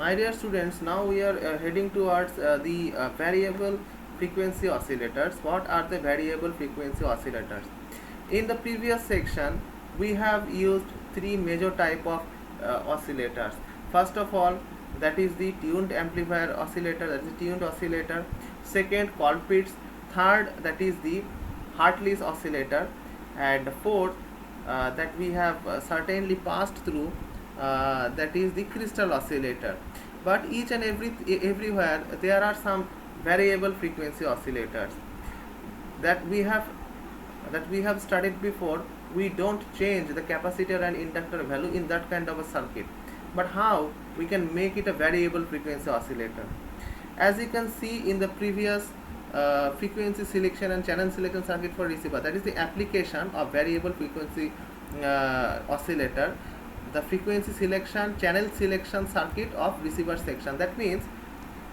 My dear students, now we are heading towards the variable frequency oscillators. What are the variable frequency oscillators? In the previous section, we have used three major type of oscillators. First of all, that is the tuned amplifier oscillator, that is tuned oscillator. Second, Colpitts. Third, that is the Hartley's oscillator. And fourth, that we have certainly passed through, that is the crystal oscillator. But each and everywhere there are some variable frequency oscillators that we have studied before. We don't change the capacitor and inductor value in that kind of a circuit, but how we can make it a variable frequency oscillator? As you can see in the previous frequency selection and channel selection circuit for receiver, that is the application of variable frequency oscillator, the frequency selection channel selection circuit of receiver section. That means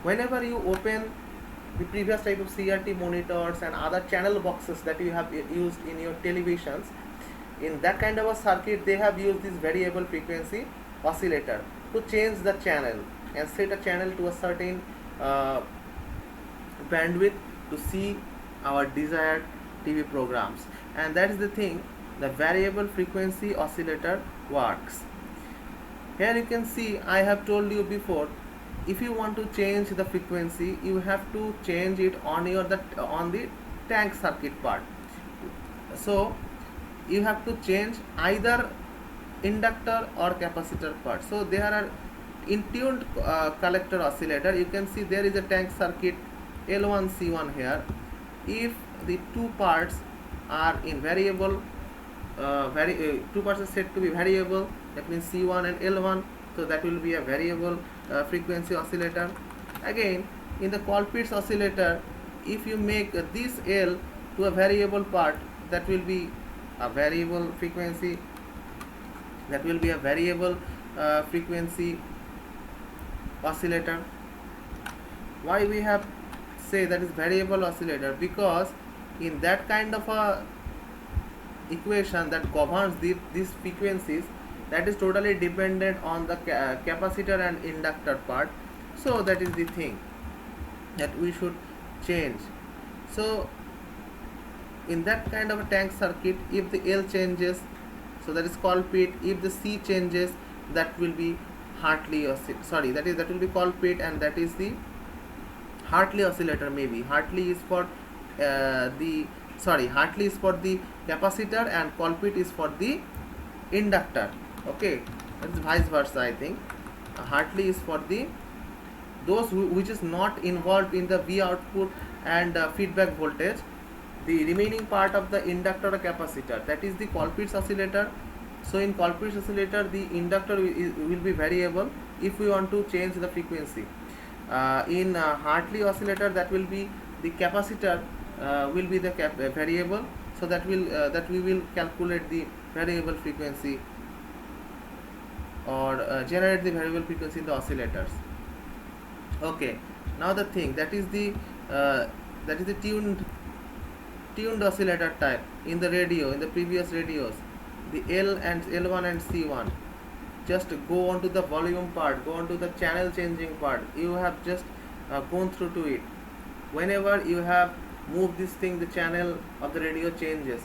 whenever you open the previous type of CRT monitors and other channel boxes that you have used in your televisions, in that kind of a circuit they have used this variable frequency oscillator to change the channel and set a channel to a certain bandwidth to see our desired TV programs. And that is the thing, the variable frequency oscillator works. Here you can see, I have told you before, if you want to change the frequency, you have to change it on the tank circuit part. So you have to change either inductor or capacitor part. So there are in tuned collector oscillator, you can see there is a tank circuit L1 C1 here. If the two parts are in variable, two parts are set to be variable, that means C1 and L1, so that will be a variable frequency oscillator. Again, in the Colpitts oscillator, if you make this L to a variable part, that will be a variable frequency, frequency oscillator. Why we have say that is variable oscillator? Because in that kind of a equation that governs these frequencies, that is totally dependent on the capacitor and inductor part. So that is the thing that we should change. So in that kind of a tank circuit, if the L changes, so that is Colpitts. If the C changes, that will be Hartley that will be Colpitts, and that is the Hartley oscillator. Maybe Hartley is for Hartley is for the capacitor and Colpitts is for the inductor. Okay, that is vice versa. I think Hartley is for the those which is not involved in the V output and feedback voltage. The remaining part of the inductor or capacitor, that is the Colpitts oscillator. So in Colpitts oscillator, the inductor will be variable if we want to change the frequency. In Hartley oscillator, that will be the capacitor will be the variable, so that we will calculate the variable frequency or generate the variable frequency in the oscillators. Okay, now the thing, that is the tuned oscillator type. In the radio, in the previous radios, the L1 and C1, just go on to the volume part, go on to the channel changing part. You have just gone through to it. Whenever you have moved this thing, the channel of the radio changes.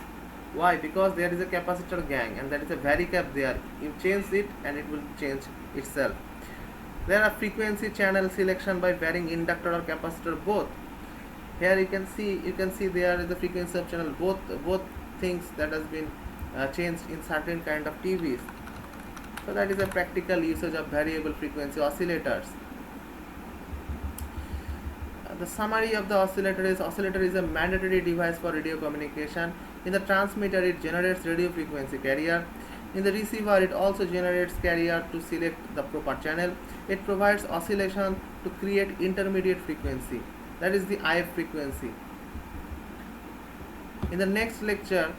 Why? Because there is a capacitor gang and that is a varicap there. You change it and it will change itself. There are frequency channel selection by varying inductor or capacitor both. Here you can see there is the frequency of channel, both things that has been changed in certain kind of TVs. So that is a practical usage of variable frequency oscillators. The summary of the oscillator is a mandatory device for radio communication. In the transmitter, it generates radio frequency carrier. In the receiver, it also generates carrier to select the proper channel. It provides oscillation to create intermediate frequency, that is the IF frequency. In the next lecture,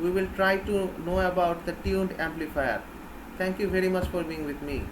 we will try to know about the tuned amplifier. Thank you very much for being with me.